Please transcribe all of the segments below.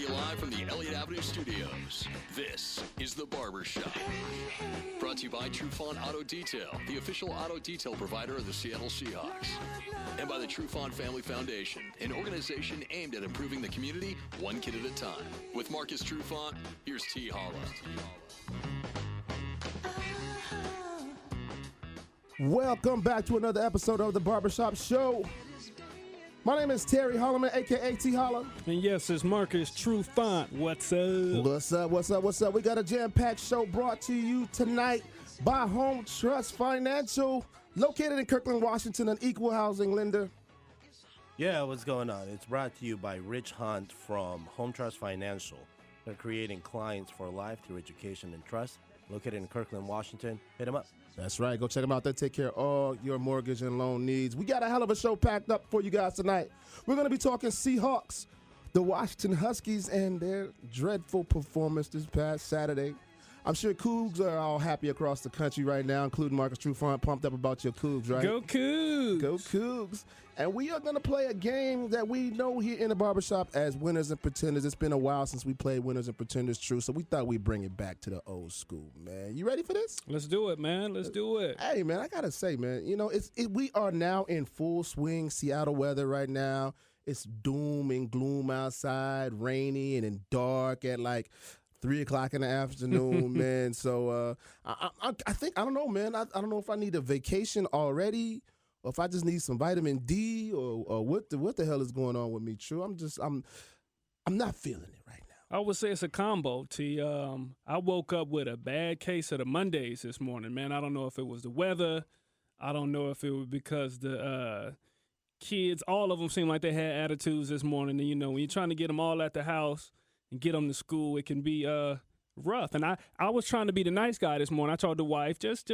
live from the Elliott Avenue Studios, this is The Barbershop. Brought to you by Trufant Auto Detail, the official auto detail provider of the Seattle Seahawks. And by the Trufant Family Foundation, an organization aimed at improving the community one kid at a time. With Marcus Trufant, here's T. Holla. Welcome back to another episode of The Barbershop Show. My name is Terry Holloman, a.k.a. T. Holla. And yes, it's Marcus Trufant. What's up? What's up? We got a jam-packed show brought to you tonight by Home Trust Financial, located in Kirkland, Washington, an equal housing lender. Yeah, what's going on? It's brought to you by Rich Hunt from Home Trust Financial. They're creating clients for life through education and trust. Located in Kirkland, Washington. Hit them up. That's right. Go check them out. They take care of all your mortgage and loan needs. We got a hell of a show packed up for you guys tonight. We're going to be talking Seahawks, the Washington Huskies, and their dreadful performance this past Saturday. I'm sure Cougs are all happy across the country right now, including Marcus Trufant, pumped up about your Cougs, right? Go Cougs! Go Cougs. And we are going to play a game that we know here in the barbershop as Winners and Pretenders. It's been a while since we played Winners and Pretenders True, so we thought we'd bring it back to the old school, man. You ready for this? Let's do it, man. Let's do it. Hey, man, I got to say, man, you know, we are now in full swing Seattle weather right now. It's doom and gloom outside, rainy and dark at like 3 o'clock in the afternoon, man. So I think, I don't know, man. I don't know if I need a vacation already or if I just need some vitamin D or what the hell is going on with me, True. I'm not feeling it right now. I would say it's a combo, T. I woke up with a bad case of the Mondays this morning, man. I don't know if it was the weather. I don't know if it was because the kids, all of them seemed like they had attitudes this morning. And, you know, when you're trying to get them all at the house and get them to school, it can be rough. And I was trying to be the nice guy this morning. I told the wife, just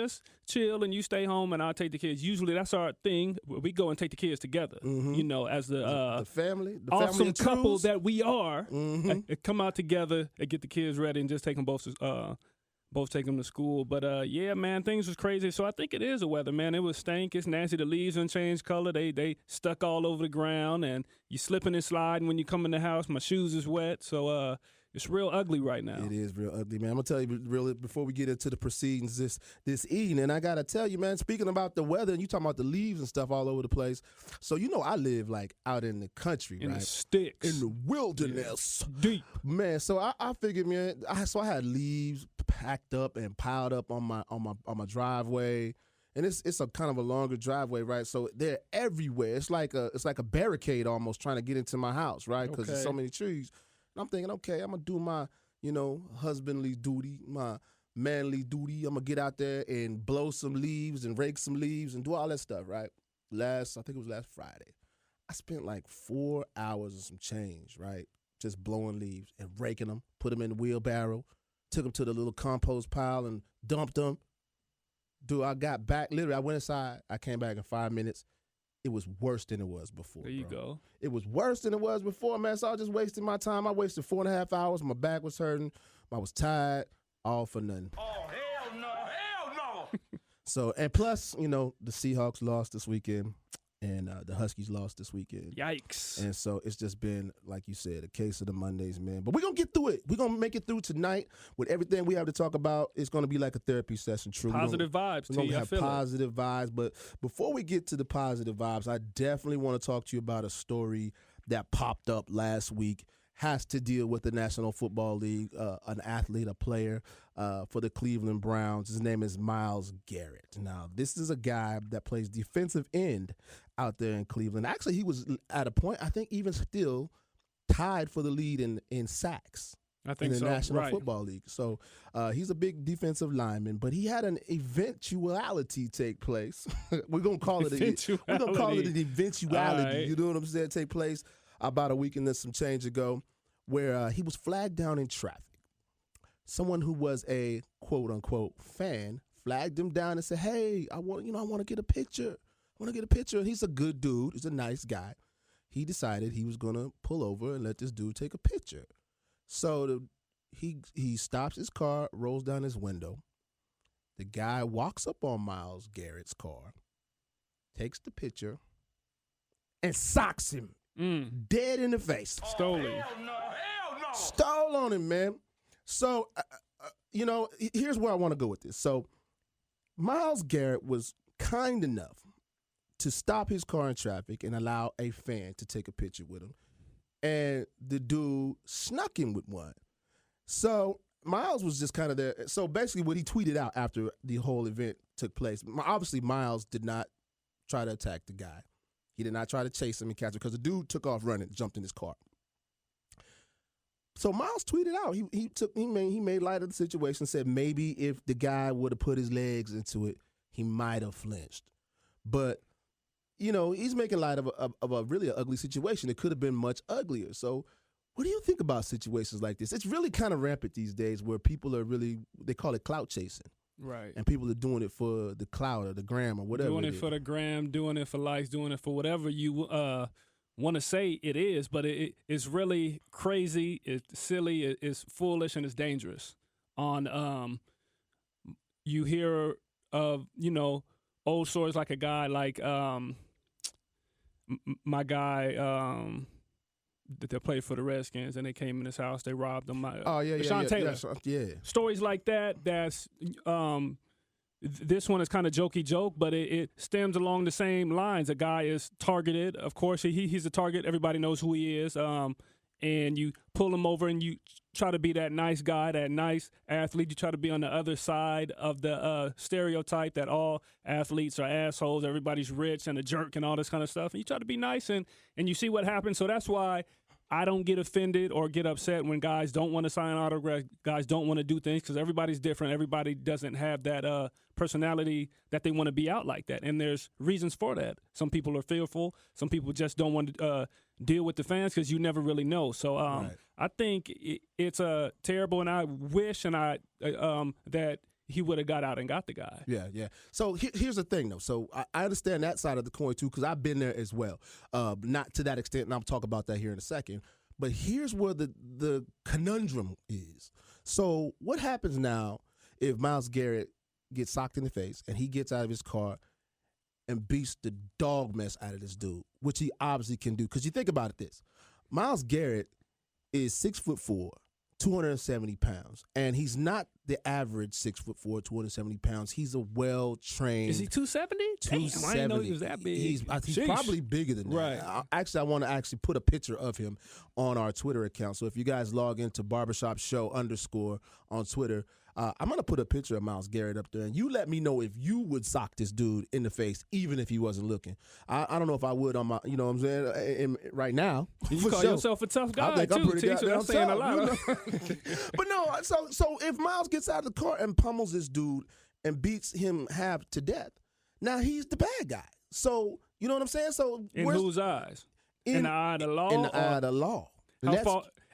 chill and you stay home and I'll take the kids. Usually that's our thing. We go and take the kids together, you know, as the family awesome couple that we are. Come out together and get the kids ready and just take them both take them to school. But, yeah, man, things was crazy. So I think it is the weather, man. It was stank. It's nasty. The leaves done changed color. They stuck all over the ground, and you slipping and sliding when you come in the house. My shoes is wet. So it's real ugly right now. It is real ugly, man. I'm going to tell you really before we get into the proceedings this evening, I got to tell you, man, speaking about the weather, and you talking about the leaves and stuff all over the place. So, you know, I live, like, out in the country, in right? The sticks. In the wilderness. Yeah. Deep. Man, so I figured, man, I had leaves packed up and piled up on my driveway. And it's a kind of a longer driveway, right? So they're everywhere. It's like a barricade almost trying to get into my house, right? Because there's so many trees. And I'm thinking, okay, I'm gonna do my, you know, husbandly duty, my manly duty. I'm gonna get out there and blow some leaves and rake some leaves and do all that stuff, right? I think it was last Friday. I spent like 4 hours and some change, right? Just blowing leaves and raking them, put them in the wheelbarrow, took them to the little compost pile and dumped them. Dude, I got back, literally, I went inside. I came back in 5 minutes. It was worse than it was before. There you go. It was worse than it was before, man. So I was just wasting my time. I wasted 4.5 hours. My back was hurting. I was tired. All for nothing. Oh, hell no. So, and plus, you know, the Seahawks lost this weekend. And the Huskies lost this weekend. Yikes. And so it's just been, like you said, a case of the Mondays, man. But we're going to get through it. We're going to make it through tonight with everything we have to talk about. It's going to be like a therapy session, True. Positive vibes, We're going to have positive vibes. But before we get to the positive vibes, I definitely want to talk to you about a story that popped up last week. Has to deal with the National Football League, an athlete, a player for the Cleveland Browns. His name is Myles Garrett. Now, this is a guy that plays defensive end out there in Cleveland. Actually, he was at a point, I think even still, tied for the lead in sacks. I think in the so. National Football League. So he's a big defensive lineman, but he had an eventuality take place. We're going to call it an eventuality. Right. You know what I'm saying? Take place about a week and then some change ago, where he was flagged down in traffic. Someone who was a quote unquote fan flagged him down and said, "Hey, I want to get a picture. And he's a good dude. He's a nice guy. He decided he was gonna pull over and let this dude take a picture. So he stops his car, rolls down his window. The guy walks up on Myles Garrett's car, takes the picture, and socks him dead in the face. Stoli. Hell no. Stole on him, man. So, here's where I want to go with this. So, Myles Garrett was kind enough to stop his car in traffic and allow a fan to take a picture with him. And the dude snuck him with one. So, Myles was just kind of there. So, basically, what he tweeted out after the whole event took place, obviously, Myles did not try to attack the guy. He did not try to chase him and catch him because the dude took off running, jumped in his car. So Myles tweeted out. He made light of the situation. Said maybe if the guy would have put his legs into it, he might have flinched. But he's making light of a really ugly situation. It could have been much uglier. So what do you think about situations like this? It's really kind of rampant these days, where people are they call it clout chasing. Right. And people are doing it for the clout or the gram or whatever. Doing it for the gram, doing it for likes, doing it for whatever you want to say it is, but it's really crazy, it's silly, it's foolish, and it's dangerous. You hear of old stories like a guy like my guy that played for the Redskins, and they came in his house, they robbed him. Sean Taylor. Yeah. Stories like that. That's this one is kind of jokey joke, but it stems along the same lines. A guy is targeted. Of course, he's a target. Everybody knows who he is. And you pull him over and you try to be that nice guy, that nice athlete. You try to be on the other side of the stereotype that all athletes are assholes, everybody's rich and a jerk and all this kind of stuff. And you try to be nice and you see what happens. So that's why I don't get offended or get upset when guys don't want to sign autographs, guys don't want to do things, because everybody's different. Everybody doesn't have that personality that they want to be out like that. And there's reasons for that. Some people are fearful. Some people just don't want to deal with the fans because you never really know. So Right. I think it's terrible, and I wish that he would have got out and got the guy. Yeah. So here's the thing, though. So I understand that side of the coin, too, because I've been there as well. Not to that extent, and I'll talk about that here in a second. But here's where the conundrum is. So what happens now if Myles Garrett gets socked in the face and he gets out of his car and beats the dog mess out of this dude, which he obviously can do? Because you think about it, Myles Garrett is 6'4", 270 pounds, and he's not the average 6'4", 270 pounds. He's a well-trained. Is he 270? 270. I didn't know he was that big. He's probably bigger than that. Right. I want to put a picture of him on our Twitter account. So if you guys log into Barbershop Show _ on Twitter, I'm going to put a picture of Myles Garrett up there, and you let me know if you would sock this dude in the face, even if he wasn't looking. I don't know if I would on my, you know what I'm saying, right now. You call yourself a tough guy, I think too, I'm pretty teacher. That's saying a lot. But no, so if Myles gets out of the car and pummels this dude and beats him half to death, now he's the bad guy. So, you know what I'm saying? So in whose eyes? In the eye of the law? In the eye of the law.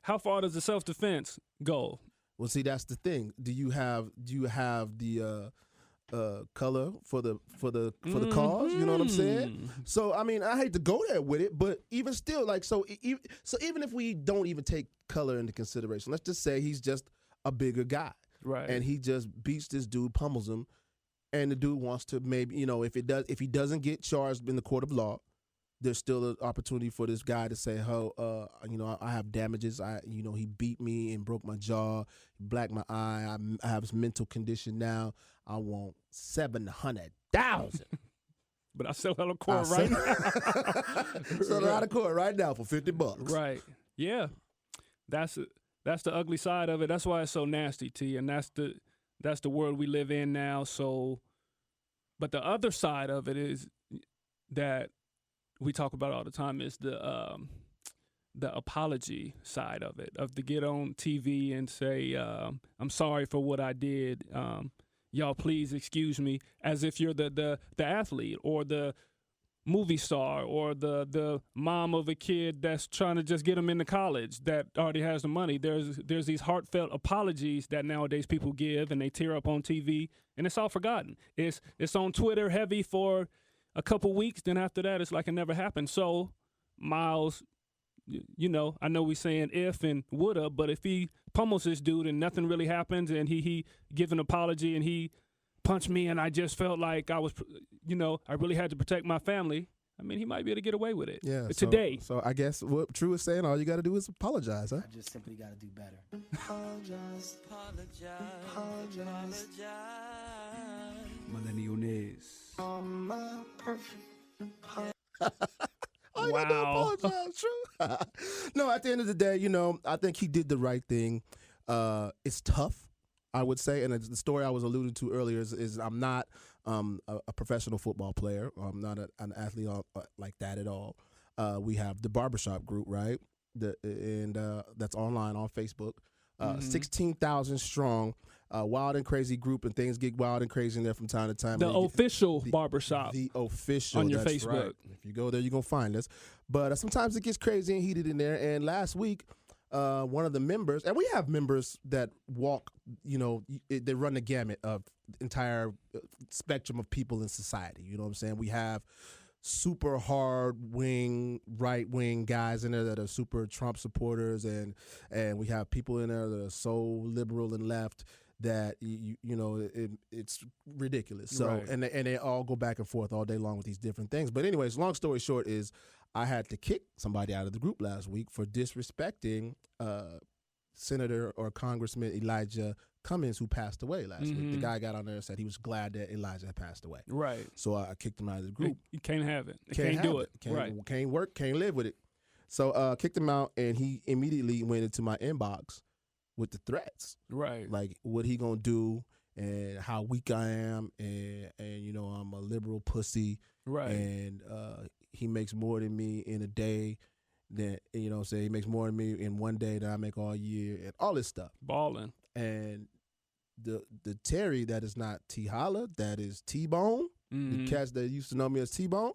How far does the self-defense go? Well, see, that's the thing. Do you have the color for the cause? You know what I'm saying? So, I mean, I hate to go there with it, but even still, like, so even if we don't even take color into consideration, let's just say he's just a bigger guy, right? And he just beats this dude, pummels him, and the dude wants to maybe, if he doesn't get charged in the court of law, there's still an opportunity for this guy to say, I have damages. He beat me and broke my jaw, blacked my eye. I have this mental condition now. I want $700,000. But I sell out of court right now. Sell out of court right now for $50. Right. Yeah. That's the ugly side of it. That's why it's so nasty, T. And that's the world we live in now. So, but the other side of it is that we talk about all the time is the apology side of it, of to get on TV and say, I'm sorry for what I did. Y'all please excuse me, as if you're the athlete or the movie star or the mom of a kid that's trying to just get them into college that already has the money. There's these heartfelt apologies that nowadays people give, and they tear up on TV, and it's all forgotten. It's on Twitter heavy for a couple weeks, then after that, it's like it never happened. So, Myles, I know we saying if and woulda, but if he pummels this dude and nothing really happens, and he gives an apology and he punched me and I just felt like I was, I really had to protect my family, I mean, he might be able to get away with it. Yeah. But today. So I guess what True is saying, all you got to do is apologize, huh? I just simply got to do better. Apologize. Millennialness. Oh, you gotta apologize, True. No, at the end of the day, I think he did the right thing. It's tough, I would say, and the story I was alluding to earlier is I'm not a professional football player. I'm not an athlete like that at all. We have the Barbershop group, right? That's online on Facebook. 16,000 strong, wild and crazy group, and things get wild and crazy in there from time to time. The official Barbershop. The official. On your that's Facebook. Right. If you go there, you're going to find us. But sometimes it gets crazy and heated in there. And last week, one of the members, and we have members that walk, they run the gamut of the entire spectrum of people in society. You know what I'm saying? We have super hard right wing guys in there that are super Trump supporters, and we have people in there that are so liberal and left that it's ridiculous. So Right. and they all go back and forth all day long with these different things. But anyways, long story short is I had to kick somebody out of the group last week for disrespecting Senator or Congressman Elijah Cummings, who passed away last week. The guy got on there and said he was glad that Elijah had passed away. Right. So I kicked him out of the group. You can't have it. You Can't can't do have it. Can't work, can't live with it. So kicked him out, and he immediately went into my inbox with the threats. Right. Like what he gonna do and how weak I am, and I'm a liberal pussy. Right. And he makes more than me in a day than, he makes more than me in one day than I make all year, and all this stuff. Balling. And the Terry that is not T Holla, that is T-Bone, the cats that used to know me as T-Bone,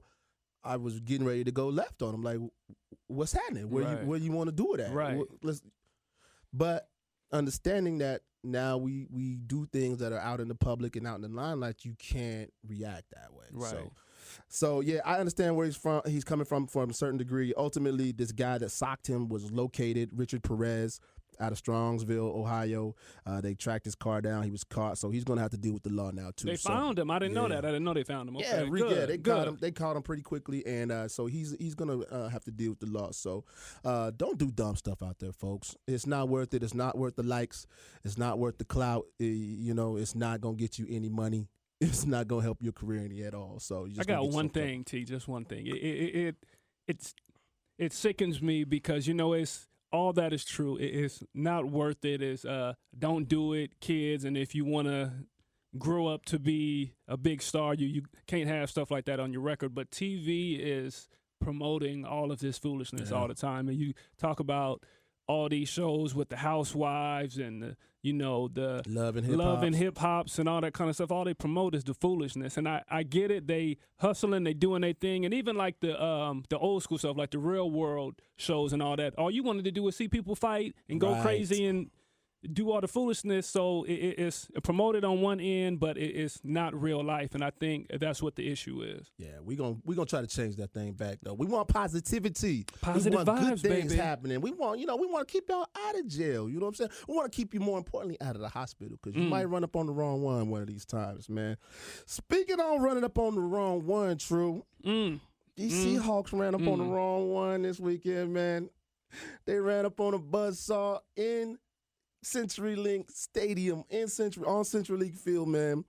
I was getting ready to go left on him. Like, what's happening? Where you want to do it at? Right. But understanding that now we do things that are out in the public and out in the limelight, you can't react that way. Right. So yeah, I understand where he's from. He's coming from a certain degree. Ultimately, this guy that socked him was located, Richard Perez, out of Strongsville, Ohio. They tracked his car down. He was caught, so he's going to have to deal with the law now too. They found him. I didn't know that. I didn't know they found him. Okay, They caught him pretty quickly, and so he's going to have to deal with the law. So don't do dumb stuff out there, folks. It's not worth it. It's not worth the likes. It's not worth the clout. It's not going to get you any money. It's not going to help your career any at all. So you just I got one thing, T. Just one thing. It sickens me because it's. All that is true. It's not worth it. It's don't do it, kids. And if you want to grow up to be a big star, you can't have stuff like that on your record. But TV is promoting all of this foolishness all the time. And you talk about all these shows with the housewives and the love and hip hops and all that kind of stuff. All they promote is the foolishness, and I get it. They hustling, they doing their thing, and even like the old school stuff, like the Real World shows and all that. All you wanted to do was see people fight and go crazy and do all the foolishness. So it's promoted on one end, but it's not real life, and I think that's what the issue is. Yeah, we gonna try to change that thing back though. We want positivity, positive we want vibes, good things baby. happening. We want to keep y'all out of jail. You know what I'm saying? We want to keep you, more importantly, out of the hospital because you might run up on the wrong one of these times, man. Speaking on running up on the wrong one, True. These Seahawks ran up on the wrong one this weekend, man. They ran up on a buzzsaw in CenturyLink Stadium on CenturyLink Field, man.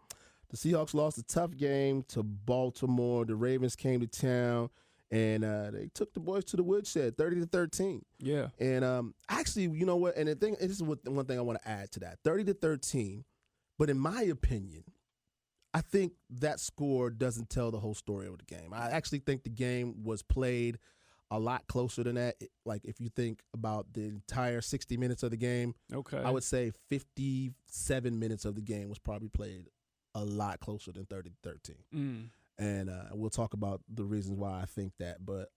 The Seahawks lost a tough game to Baltimore. The Ravens came to town, and they took the boys to the woodshed, 30-13. Yeah. And actually, you know what? And this is one thing I want to add to that: 30-13. But in my opinion, I think that score doesn't tell the whole story of the game. I actually think the game was played a lot closer than that. Like if you think about the entire 60 minutes of the game, okay, I would say 57 minutes of the game was probably played a lot closer than 30-13. And we'll talk about the reasons why I think that. But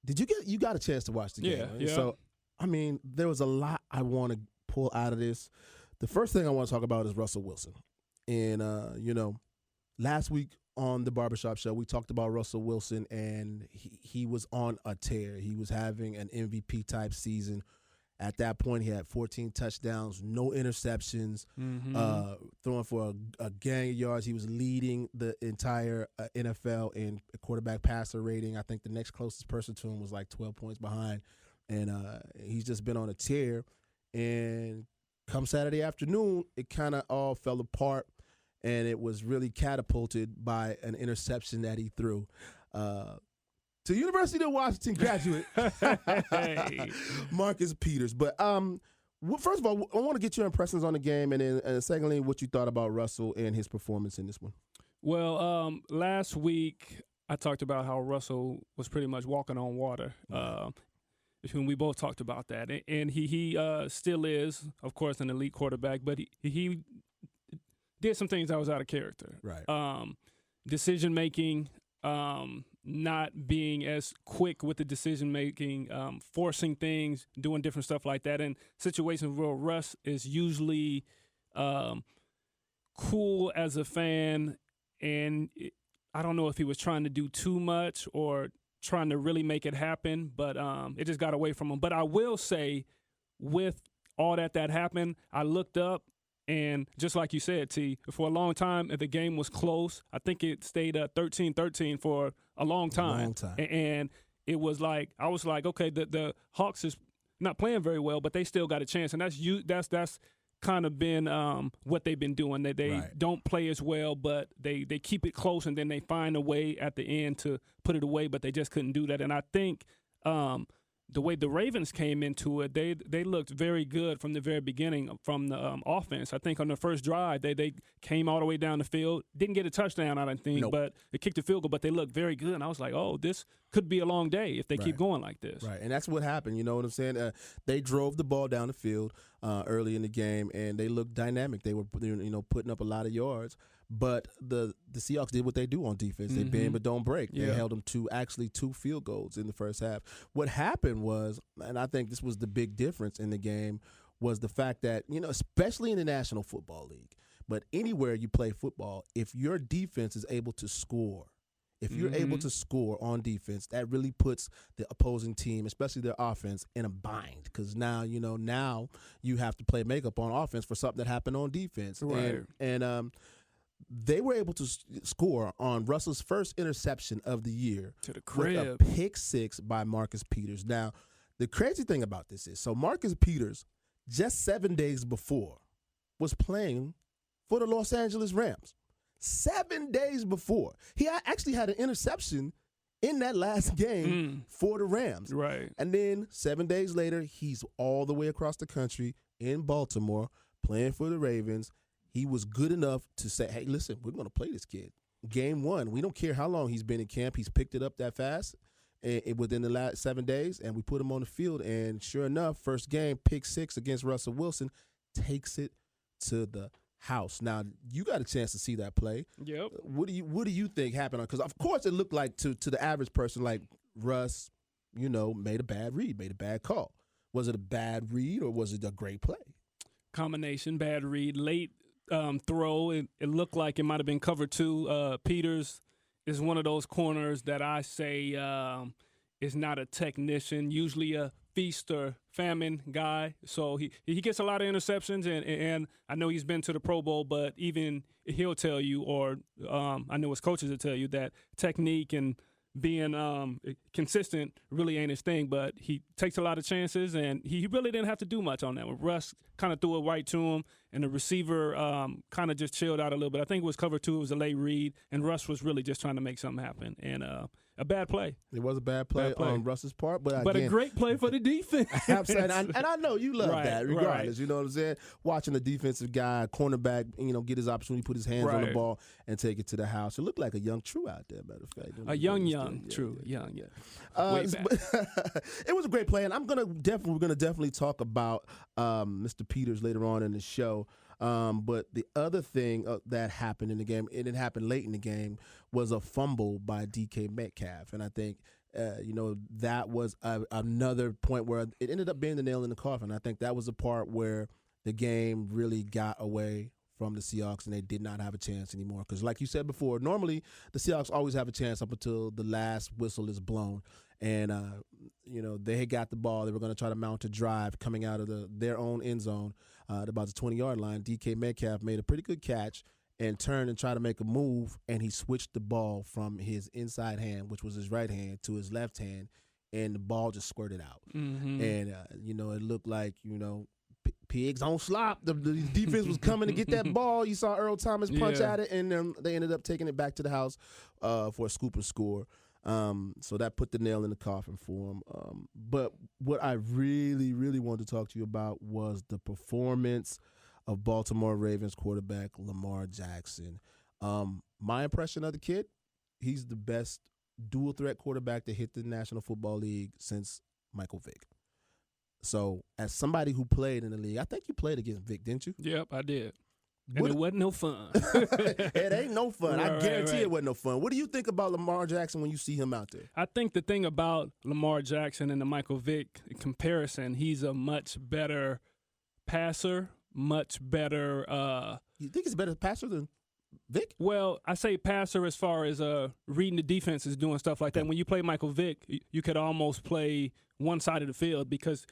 you got a chance to watch the game? Yeah, right? yeah. So I mean, there was a lot I want to pull out of this. The first thing I want to talk about is Russell Wilson. And last week on the Barbershop Show, we talked about Russell Wilson, and he was on a tear. He was having an MVP-type season, At that point, he had 14 touchdowns, no interceptions, throwing for a gang of yards. He was leading the entire NFL in quarterback passer rating. I think the next closest person to him was like 12 points behind. And he's just been on a tear. And come Saturday afternoon, it kind of all fell apart. And it was really catapulted by an interception that he threw. To University of Washington graduate, Marcus Peters. But first of all, I want to get your impressions on the game, and then secondly, what you thought about Russell and his performance in this one. Well, last week I talked about how Russell was pretty much walking on water. When we both talked about that, and he still is, of course, an elite quarterback, but he did some things that was out of character. Right. Decision making. Not being as quick with the decision-making, forcing things, doing different stuff like that. And situations where Russ is usually cool as a fan, and I don't know if he was trying to do too much or trying to really make it happen, but it just got away from him. But I will say, with all that happened, I looked up, and just like you said, T, for a long time, if the game was close, I think it stayed 13-13 for a long time. And it was like, I was like, okay, the Hawks is not playing very well, but they still got a chance. And that's kind of been what they've been doing. They don't play as well, but they keep it close, and then they find a way at the end to put it away, but they just couldn't do that. And I think the way the Ravens came into it, they looked very good from the very beginning from the offense. I think on the first drive, they came all the way down the field. Didn't get a touchdown, I don't think, but they kicked a field goal, but they looked very good. And I was like, oh, this could be a long day if they keep going like this. Right, and that's what happened. You know what I'm saying? They drove the ball down the field early in the game, and they looked dynamic. They were putting up a lot of yards. But the Seahawks did what they do on defense. They bend but don't break. They held them to actually 2 field goals in the first half. What happened was, and I think this was the big difference in the game, was the fact that, especially in the National Football League, but anywhere you play football, if your defense is able to score, if you're able to score on defense, that really puts the opposing team, especially their offense, in a bind. Because now you have to play makeup on offense for something that happened on defense. Right. And they were able to score on Russell's first interception of the year to the crib. With a pick 6 by Marcus Peters. Now, the crazy thing about this is, so Marcus Peters, just 7 days before, was playing for the Los Angeles Rams. 7 days before. He actually had an interception in that last game for the Rams. Right. And then 7 days later, he's all the way across the country in Baltimore playing for the Ravens. He was good enough to say, hey, listen, we're going to play this kid. Game 1, we don't care how long he's been in camp. He's picked it up that fast within the last 7 days, and we put him on the field. And sure enough, first game, pick 6 against Russell Wilson, takes it to the house. Now, you got a chance to see that play. Yep. What do you think happened? Because, of course, it looked like to the average person like Russ, made a bad read, made a bad call. Was it a bad read or was it a great play? Combination, bad read, late throw. It looked like it might have been cover 2. Peters is one of those corners that I say is not a technician, usually a feast or famine guy. So he gets a lot of interceptions, and I know he's been to the Pro Bowl, but even he'll tell you, or I know his coaches will tell you, that technique and being consistent really ain't his thing, but he takes a lot of chances, and he really didn't have to do much on that one. Russ kind of threw it right to him, and the receiver kind of just chilled out a little bit. I think it was cover 2. It was a late read, and Russ was really just trying to make something happen, and a bad play. It was a bad play on Russ's part, but again, a great play for the defense. Absolutely, and I know you love that regardless. Right. You know what I'm saying? Watching the defensive guy, cornerback, get his opportunity, put his hands on the ball, and take it to the house. It looked like a young True out there, matter of fact. A young True. It was a great play, and we're gonna definitely talk about Mr. Peters later on in the show. But the other thing that happened in the game, and it happened late in the game, was a fumble by DK Metcalf. And I think, that was another point where it ended up being the nail in the coffin. I think that was the part where the game really got away from the Seahawks, and they did not have a chance anymore. Because like you said before, normally the Seahawks always have a chance up until the last whistle is blown. And, they had got the ball. They were going to try to mount a drive coming out of their own end zone at about the 20-yard line. DK Metcalf made a pretty good catch and turned and tried to make a move, and he switched the ball from his inside hand, which was his right hand, to his left hand, and the ball just squirted out. Mm-hmm. And, it looked like, pigs on slop. The defense was coming to get that ball. You saw Earl Thomas punch at it, and they ended up taking it back to the house for a scoop and score. So that put the nail in the coffin for him. But what I really, really wanted to talk to you about was the performance of Baltimore Ravens quarterback Lamar Jackson. My impression of the kid, he's the best dual threat quarterback to hit the National Football League since Michael Vick. So as somebody who played in the league, I think you played against Vick, didn't you? Yep, I did. And it wasn't no fun. It ain't no fun. I guarantee it wasn't no fun. What do you think about Lamar Jackson when you see him out there? I think the thing about Lamar Jackson and the Michael Vick comparison, he's a much better passer, much better. You think he's a better passer than Vick? Well, I say passer as far as reading the defenses, doing stuff like that. When you play Michael Vick, you could almost play one side of the field because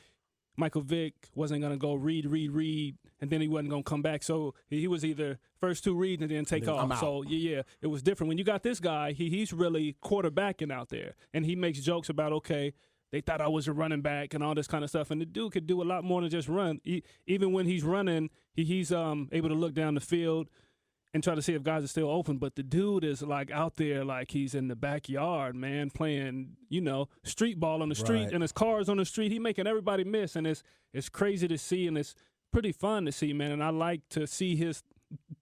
Michael Vick wasn't going to go read, and then he wasn't going to come back. So he was either first two reads and then take off. So, it was different. When you got this guy, he's really quarterbacking out there, and he makes jokes about, okay, they thought I was a running back and all this kind of stuff. And the dude could do a lot more than just run. Even when he's running, he's able to look down the field and try to see if guys are still open. But the dude is, like, out there like he's in the backyard, man, playing, street ball on the street, and his cars on the street. He making everybody miss, and it's crazy to see, and it's pretty fun to see, man. And I like to see his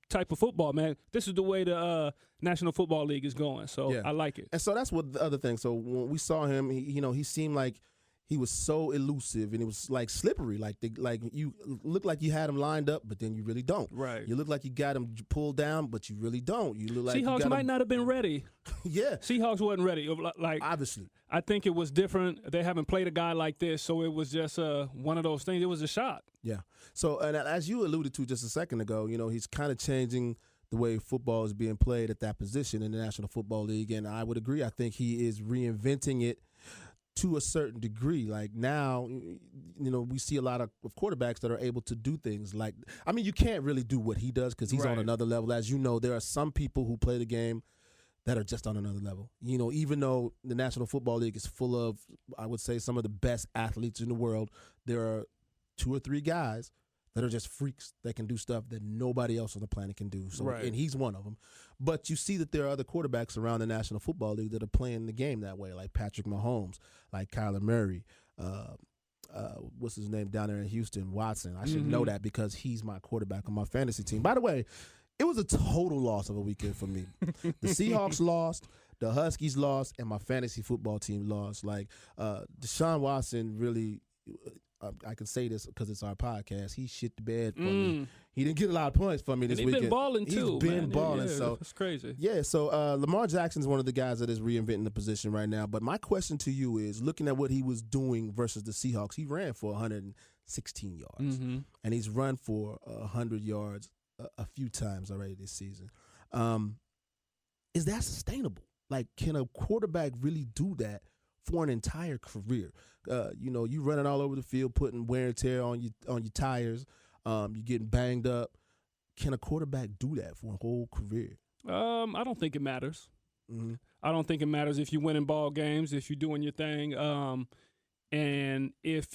type of football, man. This is the way the National Football League is going, so I like it. And so that's what the other thing. So when we saw him, he seemed like he was so elusive, and it was like slippery. Like you look like you had him lined up, but then you really don't. Right. You look like you got him pulled down, but you really don't. You look like Seahawks might not have been ready. Yeah. Seahawks wasn't ready. Like obviously, I think it was different. They haven't played a guy like this, so it was just one of those things. It was a shot. Yeah. So and as you alluded to just a second ago, he's kind of changing the way football is being played at that position in the National Football League, and I would agree. I think he is reinventing it to a certain degree. Like now, we see a lot of quarterbacks that are able to do things like, you can't really do what he does because he's on another level. As you know, there are some people who play the game that are just on another level. Even though the National Football League is full of, I would say, some of the best athletes in the world, there are 2 or 3 guys that are just freaks that can do stuff that nobody else on the planet can do. So, and he's one of them. But you see that there are other quarterbacks around the National Football League that are playing the game that way, like Patrick Mahomes, like Kyler Murray, what's his name down there in Houston, Watson. I should know that because he's my quarterback on my fantasy team. By the way, it was a total loss of a weekend for me. The Seahawks lost, the Huskies lost, and my fantasy football team lost. Like Deshaun Watson really I can say this because it's our podcast. He shit the bed for me. He didn't get a lot of points for me this weekend. He's been balling too. He's been balling. So it's crazy. Yeah. So Lamar Jackson is one of the guys that is reinventing the position right now. But my question to you is, looking at what he was doing versus the Seahawks, he ran for 116 yards, and he's run for 100 yards a few times already this season. Is that sustainable? Like, can a quarterback really do that for an entire career? You running all over the field, putting wear and tear on your tires. You're getting banged up. Can a quarterback do that for a whole career? I don't think it matters. I don't think it matters if you're winning ball games, if you're doing your thing, and if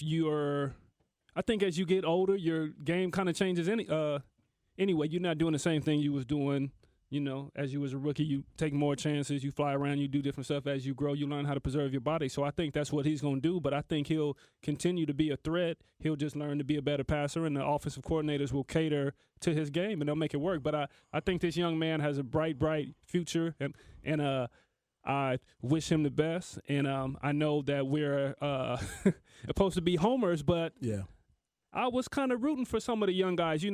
I think as you get older, your game kind of changes. Anyway, you're not doing the same thing you was doing. As you was a rookie, you take more chances, you fly around, you do different stuff. As you grow, you learn how to preserve your body. So I think that's what he's going to do, but I think he'll continue to be a threat. He'll just learn to be a better passer, and the offensive coordinators will cater to his game, and they'll make it work. But I think this young man has a bright future, and I wish him the best. And I know that we're supposed to be homers, but yeah. I was kind of rooting for some of the young guys.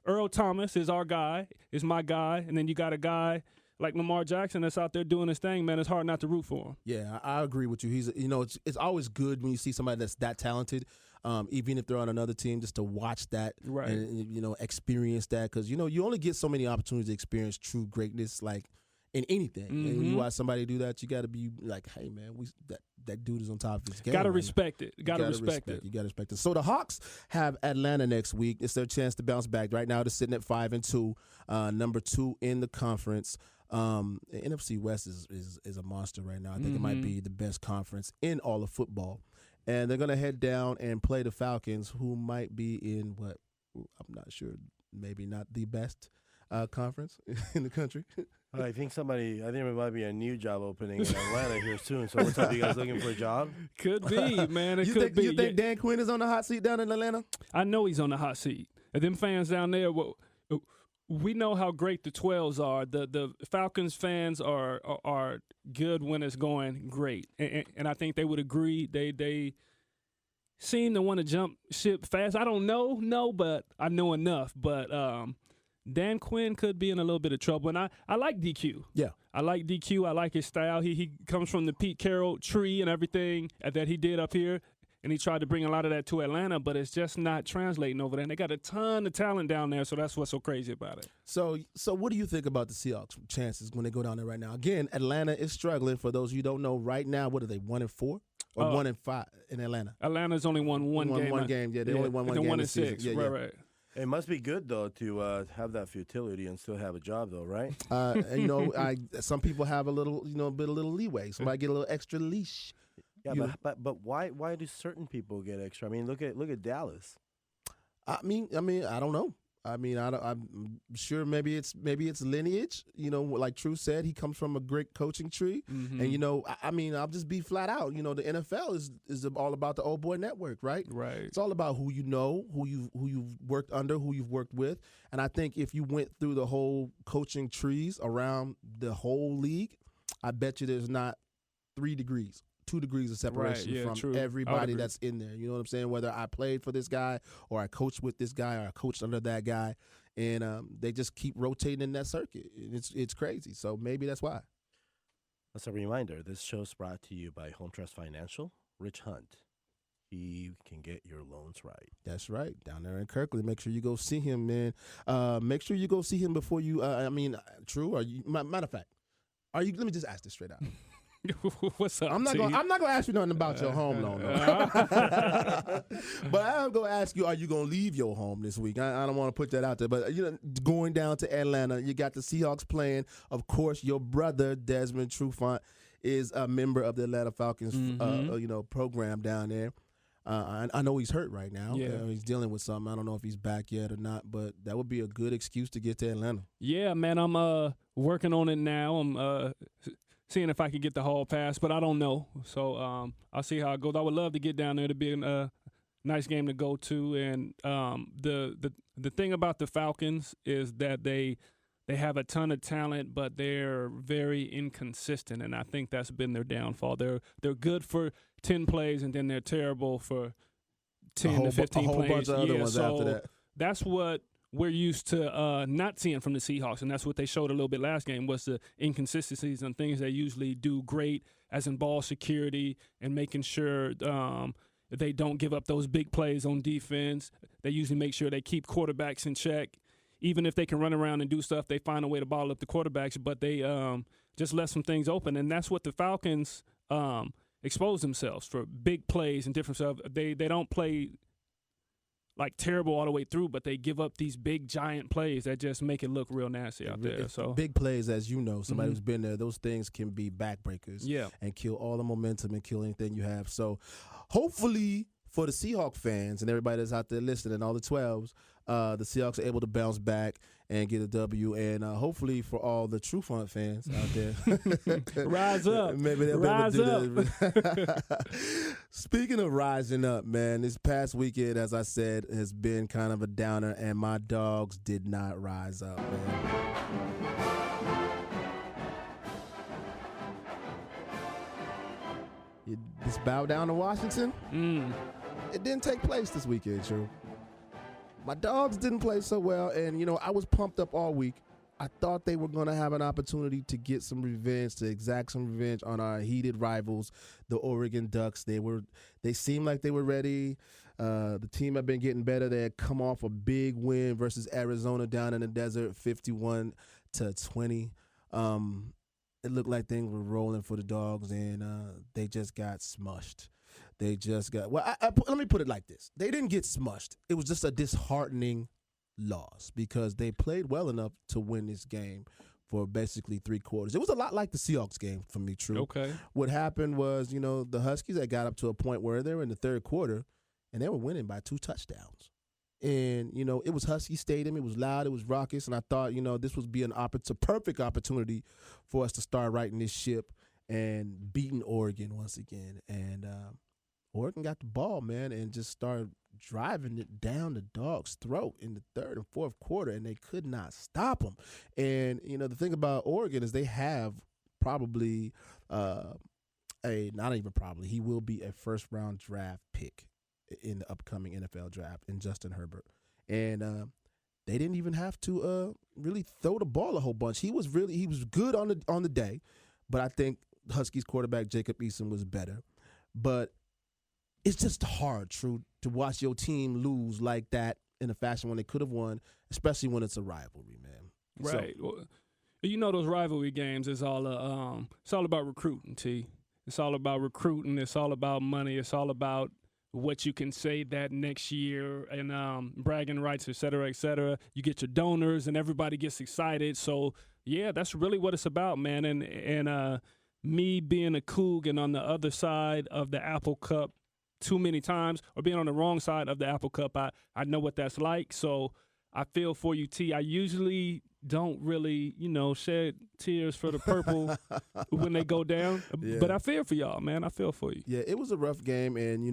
Earl Thomas is our guy, is my guy. And then you got a guy like Lamar Jackson that's out there doing his thing, man. It's hard not to root for him. Yeah, I agree with you. He's, it's always good when you see somebody that's that talented, even if they're on another team, just to watch that and experience that. Because, you only get so many opportunities to experience true greatness, like in anything. And when you watch somebody do that, you got to be like, hey, man, that dude is on top of his game. Got to right respect it. Got to respect it. You got to respect it. So the Hawks have Atlanta next week. It's their chance to bounce back. Right now, they're sitting at 5-2, number 2 in the conference. The NFC West is a monster right now. I think it might be the best conference in all of football. And they're going to head down and play the Falcons, who might be in what I'm not sure, maybe not the best conference in the country. I think there might be a new job opening in Atlanta here soon. So what's up? You guys looking for a job? Could be, man. It You could be. You think Dan Quinn is on the hot seat down in Atlanta? I know he's on the hot seat. And them fans down there, we know how great the 12s are. The Falcons fans are good when it's going great. And I think they would agree. They seem to want to jump ship fast. I don't know, but I know enough. But Dan Quinn could be in a little bit of trouble. And I like DQ. Yeah. I like DQ. I like his style. He comes from the Pete Carroll tree and everything that he did up here. And he tried to bring a lot of that to Atlanta, but it's just not translating over there. And they got a ton of talent down there, so that's what's so crazy about it. So what do you think about the Seahawks' chances when they go down there right now? Again, Atlanta is struggling. For those of you who don't know, right now, what are they, 1-4 or 1-5 in Atlanta? Atlanta's only won one game. One game, yeah. They only won one game. 1-6, yeah, right. It must be good, though, to have that futility and still have a job, though, right? And, some people have a little leeway. Somebody get a little extra leash. Yeah, but why do certain people get extra? I mean, look at Dallas. I mean, I don't know. I'm sure maybe it's lineage. Like True said, he comes from a great coaching tree, and I'll just be flat out. The NFL is all about the old boy network, right? Right. It's all about who you know, who you've worked under, who you've worked with, and I think if you went through the whole coaching trees around the whole league, I bet you there's not 3 degrees. 2 degrees of separation from everybody that's in there. You know what I'm saying? Whether I played for this guy or I coached with this guy or I coached under that guy. And they just keep rotating in that circuit. It's crazy. So maybe that's why. That's a reminder. This show's brought to you by Home Trust Financial. Rich Hunt. He can get your loans right. That's right. Down there in Kirkland. Make sure you go see him, man. Make sure you go see him before you, True. Are you, matter of fact, let me just ask this straight out. What's up? I'm not going to ask you nothing about your home loan, though. But I am going to ask you: are you going to leave your home this week? I don't want to put that out there, but going down to Atlanta, you got the Seahawks playing. Of course, your brother Desmond Trufant is a member of the Atlanta Falcons, program down there. I know he's hurt right now. Yeah. He's dealing with something. I don't know if he's back yet or not, but that would be a good excuse to get to Atlanta. Yeah, man, I'm working on it now. I'm seeing if I can get the hall pass, but I don't know. So I'll see how it goes. I would love to get down there to be a nice game to go to. And the thing about the Falcons is that they have a ton of talent, but they're very inconsistent, and I think that's been their downfall. They're good for 10 plays, and then they're terrible for 10 to 15 plays. A whole bunch of other ones after that. That's what we're used to not seeing from the Seahawks, and that's what they showed a little bit last game was the inconsistencies and things they usually do great, as in ball security and making sure they don't give up those big plays on defense. They usually make sure they keep quarterbacks in check. Even if they can run around and do stuff, they find a way to ball up the quarterbacks, but they just left some things open, and that's what the Falcons expose themselves for big plays and different stuff. They don't play like terrible all the way through, but they give up these big giant plays that just make it look real nasty out there. So big plays, as you know, somebody who's been there, those things can be backbreakers and kill all the momentum and kill anything you have. So hopefully for the Seahawks fans and everybody that's out there listening and all the 12s, the Seahawks are able to bounce back and get a W, and hopefully for all the Trufant fans out there, rise up. Maybe they'll rise be able to do up. that. Speaking of rising up, man, this past weekend, as I said, has been kind of a downer, and my Dawgs did not rise up, man. You just bow down to Washington? It didn't take place this weekend, True. My Dawgs didn't play so well, and, I was pumped up all week. I thought they were going to have an opportunity to get some revenge, to exact some revenge on our heated rivals, the Oregon Ducks. They seemed like they were ready. The team had been getting better. They had come off a big win versus Arizona down in the desert, 51-20. it looked like things were rolling for the Dawgs, and they just got smushed. They just got let me put it like this: they didn't get smushed. It was just a disheartening loss because they played well enough to win this game for basically 3 quarters. It was a lot like the Seahawks game for me, True. Okay. What happened was, the Huskies had got up to a point where they were in the third quarter, and they were winning by 2 touchdowns. And, it was Husky Stadium. It was loud. It was raucous. And I thought, this would be a perfect opportunity for us to start righting this ship and beating Oregon once again. And Oregon got the ball, man, and just started driving it down the Dawgs' throat in the third and fourth quarter, and they could not stop them. And, the thing about Oregon is they have probably he will be a first-round draft pick in the upcoming NFL draft in Justin Herbert. And they didn't even have to really throw the ball a whole bunch. He was good on the day, but I think Huskies quarterback Jacob Eason was better. But it's just hard, True, to watch your team lose like that in a fashion when they could have won, especially when it's a rivalry, man. Right. So, well, those rivalry games is all about recruiting, T. It's all about recruiting. It's all about money. It's all about what you can say that next year and bragging rights, et cetera, et cetera. You get your donors and everybody gets excited. So, yeah, that's really what it's about, man. And me being a Coug and on the other side of the Apple Cup too many times or being on the wrong side of the Apple Cup, I know what that's like. So I feel for you, T. I usually don't really, shed tears for the purple when they go down. Yeah. But I feel for y'all, man. I feel for you. Yeah, it was a rough game, and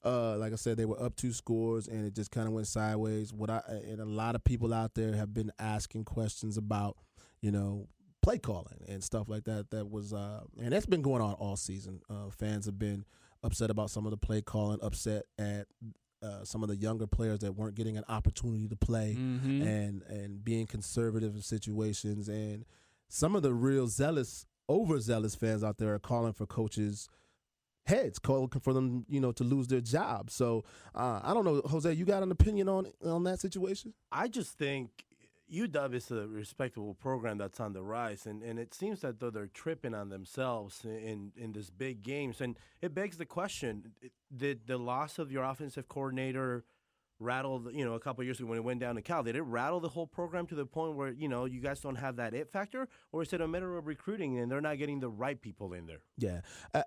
like I said, they were up 2 scores, and it just kind of went sideways. And a lot of people out there have been asking questions about, play calling and stuff like that. That was, and that's been going on all season. Fans have been upset about some of the play calling, upset at some of the younger players that weren't getting an opportunity to play, and being conservative in situations. And some of the real overzealous fans out there are calling for coaches' heads, calling for them, to lose their job. So I don't know, Jose, you got an opinion on that situation? I just think UW is a respectable program that's on the rise, and it seems that though they're tripping on themselves in this big games. And it begs the question, did the loss of your offensive coordinator rattle, a couple of years ago when it went down to Cal, did it rattle the whole program to the point where, you guys don't have that it factor? Or is it a matter of recruiting and they're not getting the right people in there? Yeah.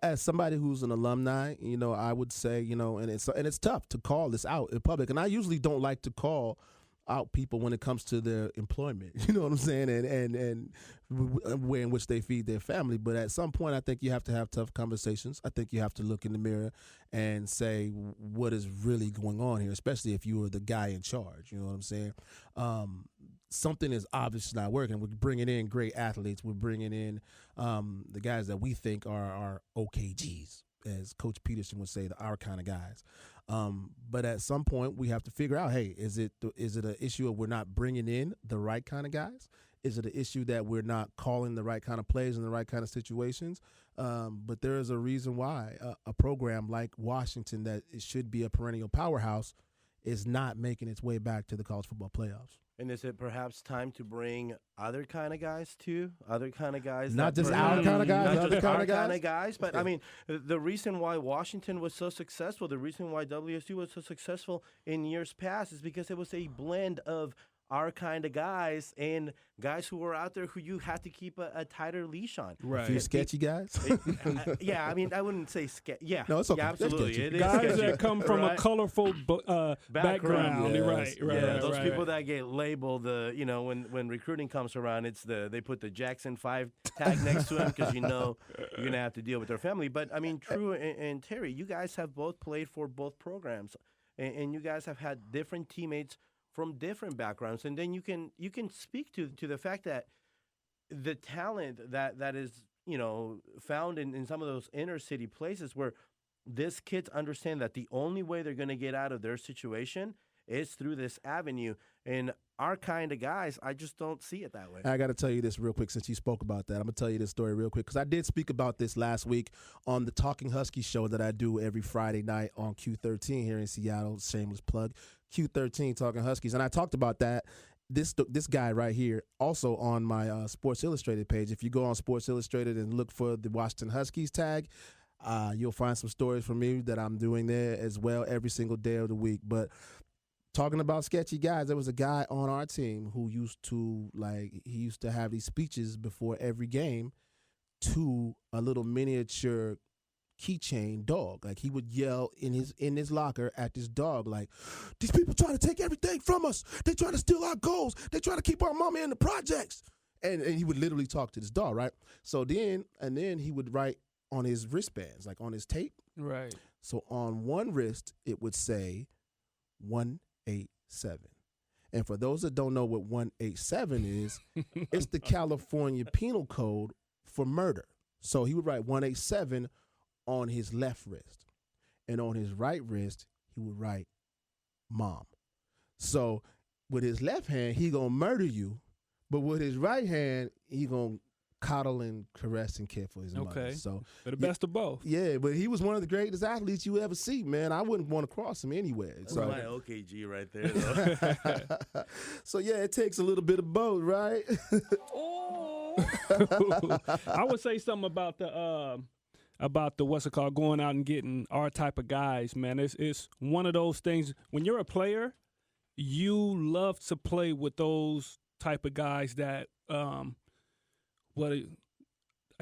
As somebody who's an alumni, I would say, and it's tough to call this out in public. And I usually don't like to call out people when it comes to their employment, you know what I'm saying, and way in which they feed their family. But at some point, I think you have to have tough conversations. I think you have to look in the mirror and say what is really going on here, especially if you are the guy in charge. You know what I'm saying? Something is obviously not working. We're bringing in great athletes. We're bringing in the guys that we think are OKGs, as Coach Peterson would say, our kind of guys. But at some point, we have to figure out, hey, is it an issue of we're not bringing in the right kind of guys? Is it an issue that we're not calling the right kind of plays in the right kind of situations? But there is a reason why a program like Washington, that it should be a perennial powerhouse, is not making its way back to the college football playoffs. And is it perhaps time to bring other kind of guys too? Other kind of guys? Not just our kind of guys, not other just kind our of guys? kind of guys. But, I mean, the reason why Washington was so successful, the reason why WSU was so successful in years past is because it was a blend of our kind of guys and guys who were out there who you had to keep a tighter leash on. Right. A few sketchy guys? Yeah, I mean, I wouldn't say sketchy. Yeah, no, it's okay. Yeah, absolutely. It is guys sketchy. that come from a colorful background. Yes. Right. Those people that get labeled, when recruiting comes around, they put the Jackson 5 tag next to them because you're going to have to deal with their family. But, I mean, True and Terry, you guys have both played for both programs, and you guys have had different teammates from different backgrounds, and then you can speak to the fact that the talent that is found in some of those inner city places where these kids understand that the only way they're going to get out of their situation is through this avenue. And our kind of guys, I just don't see it that way. I got to tell you this real quick since you spoke about that. I'm going to tell you this story real quick because I did speak about this last week on the Talking Husky show that I do every Friday night on Q13 here in Seattle. Shameless plug. Q13 Talking Huskies. And I talked about that this guy right here, also on my Sports Illustrated page. If you go on Sports Illustrated and look for the Washington Huskies tag, you'll find some stories from me that I'm doing there as well every single day of the week. But talking about sketchy guys, there was a guy on our team who used to have these speeches before every game to a little miniature keychain dog. Like, he would yell in his locker at this dog, like, these people trying to take everything from us. They trying to steal our goals. They trying to keep our mama in the projects. And he would literally talk to this dog, right? So then he would write on his wristbands, like on his tape. Right. So on one wrist, it would say 187. And for those that don't know what 187 is, it's the California Penal Code for murder. So he would write 187 on his left wrist. And on his right wrist, he would write mom. So with his left hand, he going to murder you. But with his right hand, he going to coddle and caress and care for his mother. So the best of both. Yeah, but he was one of the greatest athletes you ever see, man. I wouldn't want to cross him anywhere. That's So, my OKG right there, though. so yeah, it takes a little bit of both, right? I would say something about the what's it called, going out and getting our type of guys, man. It's one of those things. When you're a player, you love to play with those type of guys that I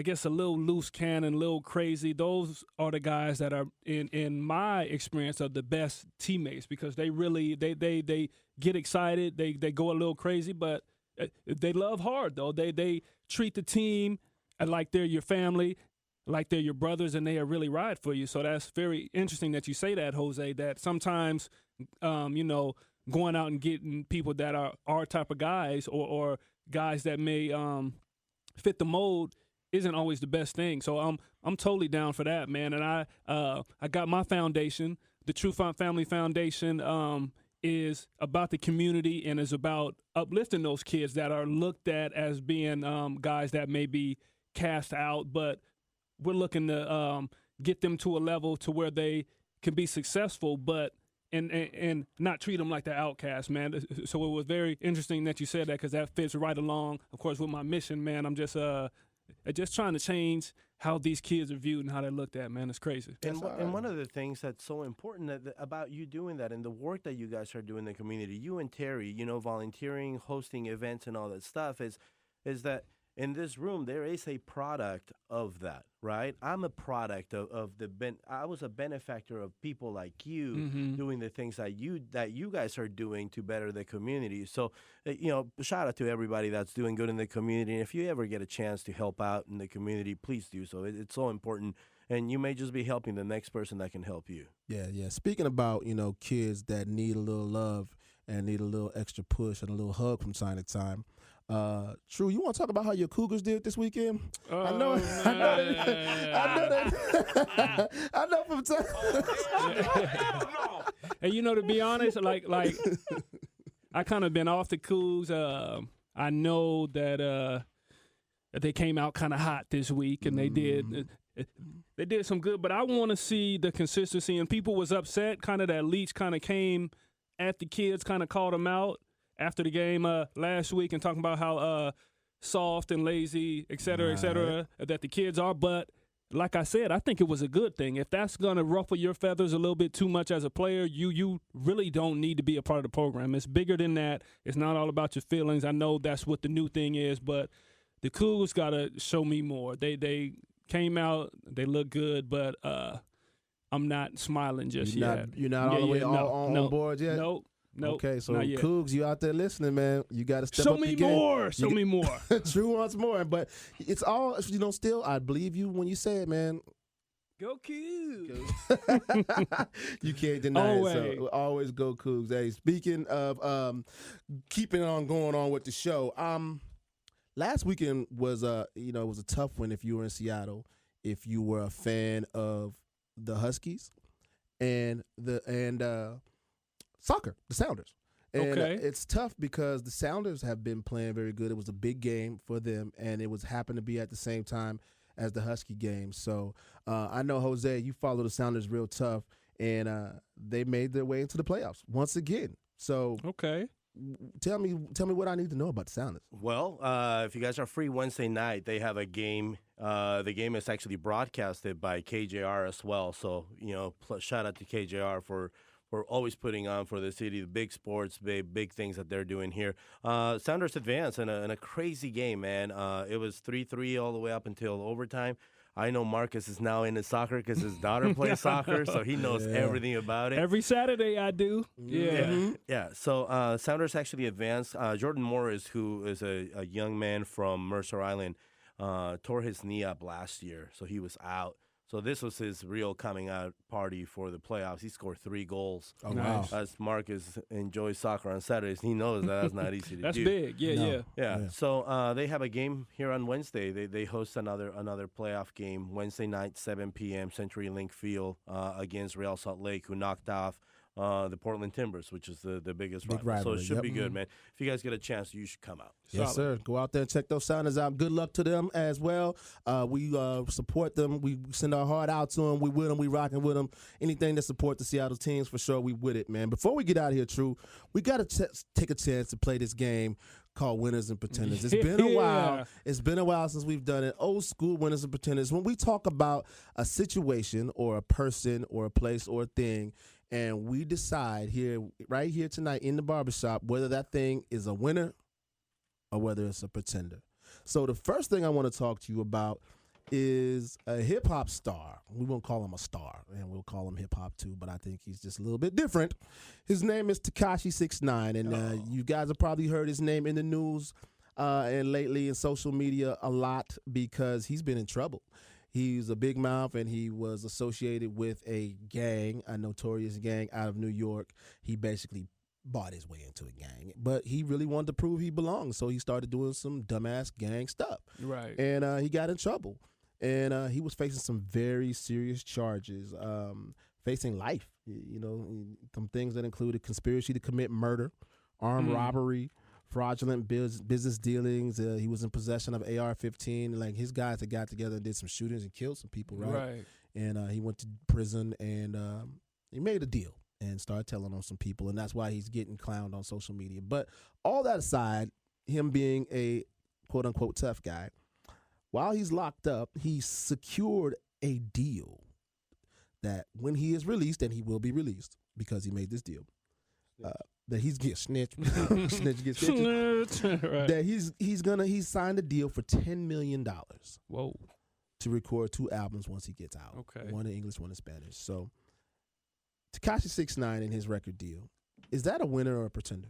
guess a little loose cannon, a little crazy. Those are the guys that are, in my experience, are the best teammates, because they really they get excited, they go a little crazy, but they love hard though. They treat the team like they're your family, like they're your brothers, and they really ride for you. So that's very interesting that you say that, Jose, that sometimes, going out and getting people that are our type of guys or guys that may fit the mold isn't always the best thing. So I'm totally down for that, man. And I got my foundation, the True Family Foundation, is about the community and is about uplifting those kids that are looked at as being guys that may be cast out, but we're looking to get them to a level to where they can be successful, but and not treat them like the outcast, man. So it was very interesting that you said that, because that fits right along, of course, with my mission, man. I'm just trying to change how these kids are viewed and how they're looked at, man. It's crazy. And one of the things that's so important about you doing that and the work that you guys are doing in the community, you and Terry, volunteering, hosting events and all that stuff, is that in this room there is a product of that, right? I'm a product of I was a benefactor of people like you doing the things that you guys are doing to better the community. So, shout out to everybody that's doing good in the community. And if you ever get a chance to help out in the community, please do so. It's so important. And you may just be helping the next person that can help you. Yeah. Speaking about, kids that need a little love and need a little extra push and a little hug from time to time. True, you want to talk about how your Cougars did this weekend? I know from time. And to be honest, like I kind of been off the Cougs. I know that they came out kind of hot this week, and they did some good. But I want to see the consistency. And people was upset, kind of that Leach kind of came at the kids, kind of called them out after the game last week, and talking about how soft and lazy, et cetera, that the kids are. But like I said, I think it was a good thing. If that's going to ruffle your feathers a little bit too much as a player, you really don't need to be a part of the program. It's bigger than that. It's not all about your feelings. I know that's what the new thing is, but the Cougs got to show me more. They came out, they look good, but I'm not smiling just yet. You're not all the way on board yet? Nope. Okay, so Cougs, you out there listening, man? You got to step up your game. Show me more. True wants more, but it's all still. I believe you when you say it, man. Go Cougs! You can't deny it. So always go Cougs. Hey, speaking of keeping on going on with the show, last weekend was it was a tough one if you were in Seattle, if you were a fan of the Huskies and soccer, the Sounders. And it's tough because the Sounders have been playing very good. It was a big game for them, and it happened to be at the same time as the Husky game. So I know, Jose, you follow the Sounders real tough, and they made their way into the playoffs once again. So Tell me what I need to know about the Sounders. Well, if you guys are free Wednesday night, they have a game. The game is actually broadcasted by KJR as well. So, shout out to KJR for always putting on for the city, the big sports, big things that they're doing here. Sounders advance in a crazy game, man. It was 3-3 all the way up until overtime. I know Marcus is now into soccer because his daughter plays soccer, so he knows everything about it. Every Saturday I do. Yeah. Yeah. So Sounders actually advanced. Jordan Morris, who is a young man from Mercer Island, tore his knee up last year, so he was out. So this was his real coming out party for the playoffs. He scored 3 goals. Oh, wow. As Marcus enjoys soccer on Saturdays, he knows that's not easy to do. That's big. Yeah. So they have a game here on Wednesday. They host another playoff game Wednesday night, 7 p.m. CenturyLink Field against Real Salt Lake, who knocked off the Portland Timbers, which is the biggest rival. So it should be good, man. If you guys get a chance, you should come out. Yes, sir. Go out there and check those Sounders out. Good luck to them as well. We support them. We send our heart out to them. We with them. We rocking with them. Anything to support the Seattle teams, for sure, we with it, man. Before we get out of here, True, we got to take a chance to play this game called Winners and Pretenders. It's been a while. It's been a while since we've done it. Old school Winners and Pretenders. When we talk about a situation or a person or a place or a thing, and we decide right here tonight in the barbershop whether that thing is a winner or whether it's a pretender. So the first thing I want to talk to you about is a hip-hop star. We won't call him a star, and we'll call him hip-hop too, but I think he's just a little bit different. His name is Tekashi 6ix9ine, and you guys have probably heard his name in the news and lately in social media a lot because he's been in trouble. He's a big mouth, and he was associated with a gang, a notorious gang out of New York. He basically bought his way into a gang, but he really wanted to prove he belonged, so he started doing some dumbass gang stuff. Right. And he got in trouble, and he was facing some very serious charges, facing life, some things that included conspiracy to commit murder, armed robbery, fraudulent business dealings. He was in possession of AR-15. Like, his guys that got together and did some shootings and killed some people, right? And he went to prison, and he made a deal and started telling on some people, and that's why he's getting clowned on social media. But all that aside, him being a quote-unquote tough guy, while he's locked up, he secured a deal that when he is released, and he will be released because he made this deal, that he's get snitched, snitch gets snitched. Right. That he's signed a deal for $10 million. Whoa. To record 2 albums once he gets out. Okay. One in English, one in Spanish. So Tekashi 6ix9ine and his record deal, is that a winner or a pretender?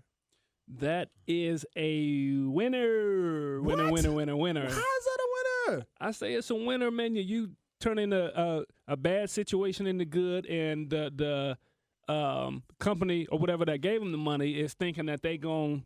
That is a winner. Winner. How is that a winner? I say it's a winner, man. You turning a bad situation into good, and the company or whatever that gave them the money is thinking that they gonna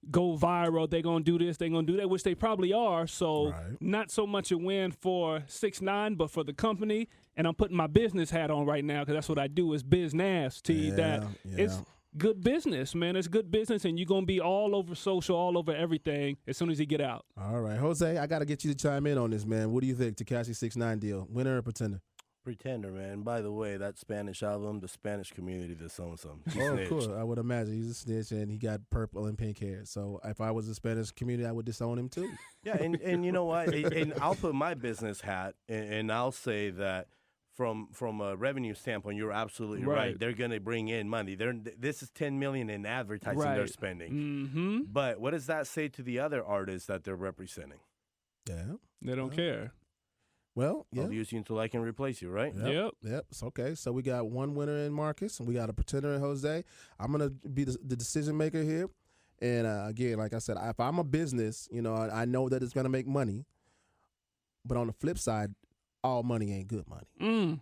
go viral, they gonna do this, they gonna do that, which they probably are. So not so much a win for 6ix9ine, but for the company. And I'm putting my business hat on right now because that's what I do, is business. It's good business, man. It's good business, and you're gonna be all over social, all over everything as soon as you get out. All right, Jose, I got to get you to chime in on this, man. What do you think, Tekashi 6ix9ine deal, winner or pretender? Pretender, man. By the way, that Spanish album, the Spanish community that's on some. Of course. I would imagine he's a snitch, and he got purple and pink hair. So if I was a Spanish community, I would disown him too. Yeah, and you know what? And I'll put my business hat, and I'll say that from a revenue standpoint, you're absolutely right. They're going to bring in money. This is $10 million in advertising they're spending. Mm-hmm. But what does that say to the other artists that they're representing? Yeah, they don't care. Well, yeah. I'll use you until I can replace you, right? Yep. It's okay. So we got one winner in Marcus, and we got a pretender in Jose. I'm going to be the decision maker here. And again, like I said, if I'm a business, I know that it's going to make money. But on the flip side, all money ain't good money. You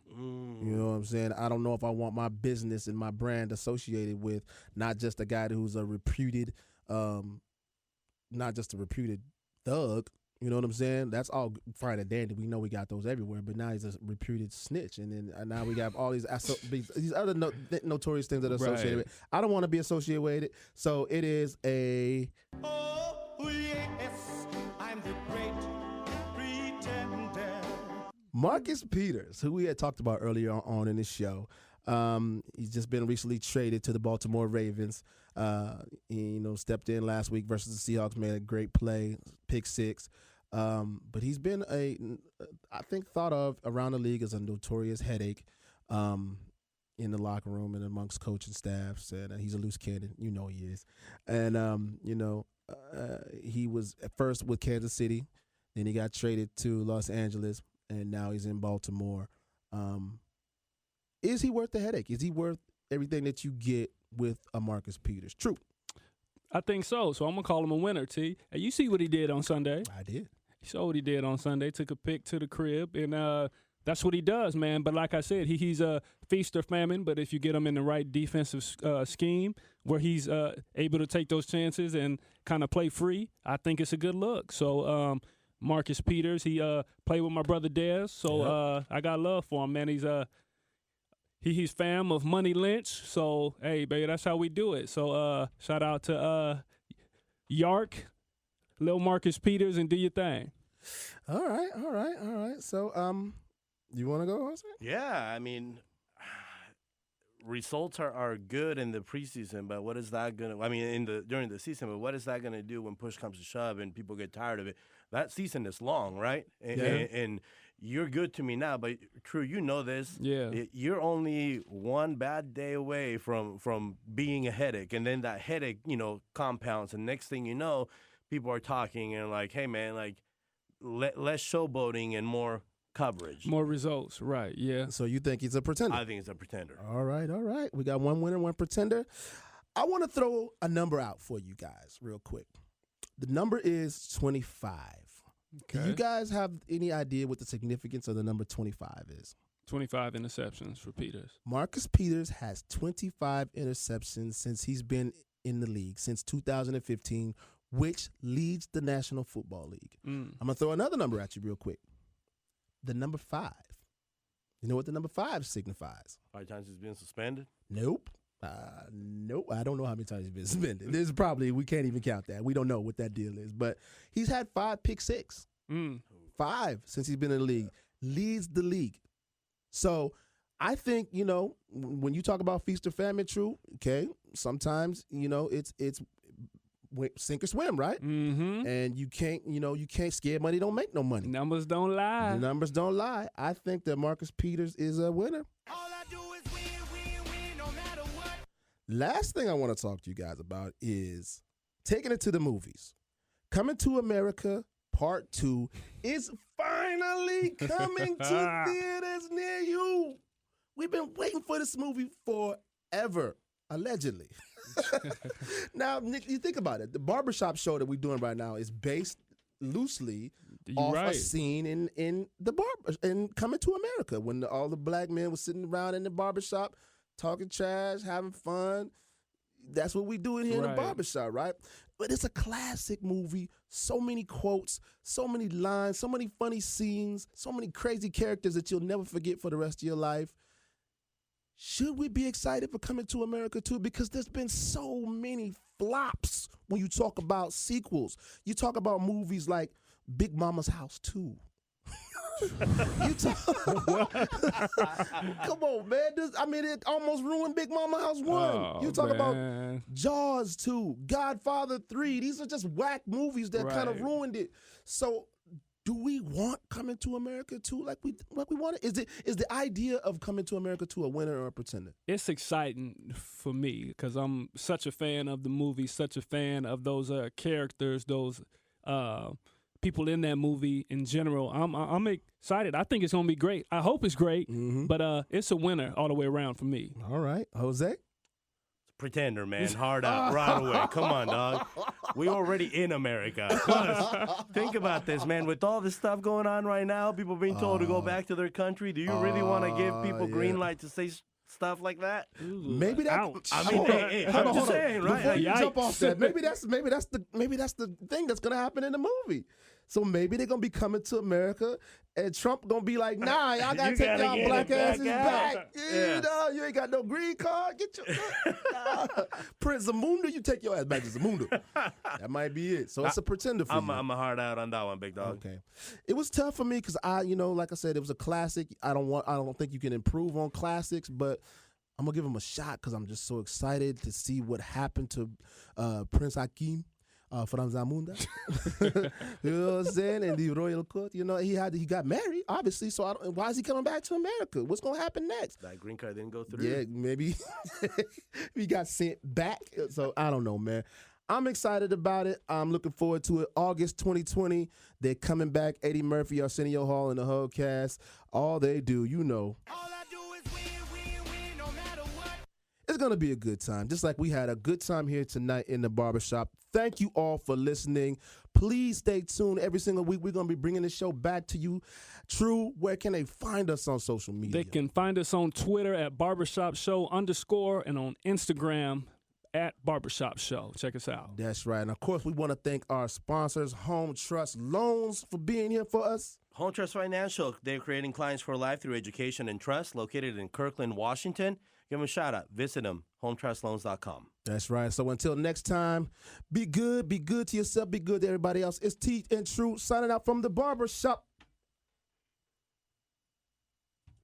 know what I'm saying? I don't know if I want my business and my brand associated with not just a guy who's a reputed, not just a reputed thug. You know what I'm saying? That's all fine and dandy. We know we got those everywhere, but now he's a reputed snitch, and then now we got all these other notorious things that are associated with it. I don't want to be associated with it, so it is a. Oh, yes, I'm the great pretender. Marcus Peters, who we had talked about earlier on in this show, He's just been recently traded to the Baltimore Ravens. He, stepped in last week versus the Seahawks, made a great play, pick 6. But he's been I think thought of around the league as a notorious headache in the locker room and amongst coaching staffs. And he's a loose cannon. You know he is. And, he was at first with Kansas City. Then he got traded to Los Angeles. And now he's in Baltimore. Is he worth the headache? Is he worth everything that you get with a Marcus Peters? True. I think so. So I'm going to call him a winner, T. And you see what he did on Sunday. I did. You saw what he did on Sunday. Took a pick to the crib, and that's what he does, man. But like I said, he's a feast or famine. But if you get him in the right defensive scheme where he's able to take those chances and kind of play free, I think it's a good look. So Marcus Peters, he played with my brother Dez, so I got love for him, man. He's fam of Money Lynch, so hey, baby, that's how we do it. So shout out to Yark, Lil Marcus Peters, and do your thing. All right. So you want to go, Jose? Yeah, I mean, results are good in the preseason, but what is that gonna? I mean, during the season, but what is that gonna do when push comes to shove and people get tired of it? That season is long, right? And you're good to me now, but True, you know this. Yeah, you're only one bad day away from being a headache, and then that headache, compounds, and next thing you know, people are talking and like, hey man, like less showboating and more coverage. More results, right, yeah. So you think he's a pretender? I think he's a pretender. All right. We got one winner, one pretender. I want to throw a number out for you guys real quick. The number is 25. Okay. Do you guys have any idea what the significance of the number 25 is? 25 interceptions for Peters. Marcus Peters has 25 interceptions since he's been in the league, since 2015, which leads the National Football League. I'm going to throw another number at you real quick. The number 5. You know what the number 5 signifies? 5 times he's been suspended? Nope. Nope. I don't know how many times he's been suspended. There's probably, we can't even count that. We don't know what that deal is. But he's had 5 pick 6. 5 since he's been in the league. Leads the league. So I think, when you talk about feast or famine, True, okay, sometimes, it's sink or swim, right? Mm-hmm. And you can't scare money, don't make no money. Numbers don't lie. The numbers don't lie. I think that Marcus Peters is a winner. All I do is win, no matter what. Last thing I want to talk to you guys about is taking it to the movies. Coming to America Part 2 is finally coming to theaters near you. We've been waiting for this movie forever, allegedly. Now, Nick, you think about it. The barbershop show that we're doing right now is based loosely off a scene in the barber in Coming to America when all the black men were sitting around in the barbershop talking trash, having fun. That's what we do here in the barbershop, right? But it's a classic movie. So many quotes, so many lines, so many funny scenes, so many crazy characters that you'll never forget for the rest of your life. Should we be excited for Coming to America 2? Because there's been so many flops when you talk about sequels. You talk about movies like Big Mama's House 2. Come on, man. It almost ruined Big Mama House 1. Oh, you talk about Jaws 2, Godfather 3. These are just whack movies that kind of ruined it. So do we want Coming to America 2 like we want it? Is the idea of Coming to America 2 a winner or a pretender? It's exciting for me because I'm such a fan of the movie, such a fan of those characters, those people in that movie in general. I'm excited. I think it's going to be great. I hope it's great, but it's a winner all the way around for me. All right. Jose? Pretender, man. Hard out right away. Come on, dog. We already in America. Plus, think about this, man. With all this stuff going on right now, people being told to go back to their country. Do you really want to give people green light to say stuff like that? Maybe that. Ouch. I mean, hey, I'm just saying, right? Before you jump off that, maybe that's the thing that's gonna happen in the movie. So maybe they're gonna be coming to America, and Trump gonna be like, "Nah, y'all gotta take y'all black asses back. You ain't got no green card. Get your Prince Zamunda. You take your ass back to Zamunda." That might be it. So it's a pretender for you. I'm a hard out on that one, big dog. Okay, it was tough for me because like I said, it was a classic. I don't think you can improve on classics, but I'm gonna give him a shot because I'm just so excited to see what happened to Prince Hakeem from Zamunda. You know what I'm saying? And the royal court. You know, he got married, obviously. So why is he coming back to America? What's gonna happen next? That green card didn't go through. Yeah, maybe he got sent back. So I don't know, man. I'm excited about it. I'm looking forward to it. August 2020, they're coming back. Eddie Murphy, Arsenio Hall, and the whole cast. All they do, you know. All I do is win, no matter what. It's going to be a good time, just like we had a good time here tonight in the barbershop. Thank you all for listening. Please stay tuned. Every single week, we're going to be bringing the show back to you. True, where can they find us on social media? They can find us on Twitter at @barbershopshow_ and on Instagram at Barbershop Show. Check us out. That's right. And, of course, we want to thank our sponsors, Home Trust Loans, for being here for us. Home Trust Financial, they're creating clients for life through education and trust, located in Kirkland, Washington. Give them a shout out. Visit them, hometrustloans.com. That's right. So until next time, be good to yourself, be good to everybody else. It's Teeth and True signing out from the barbershop.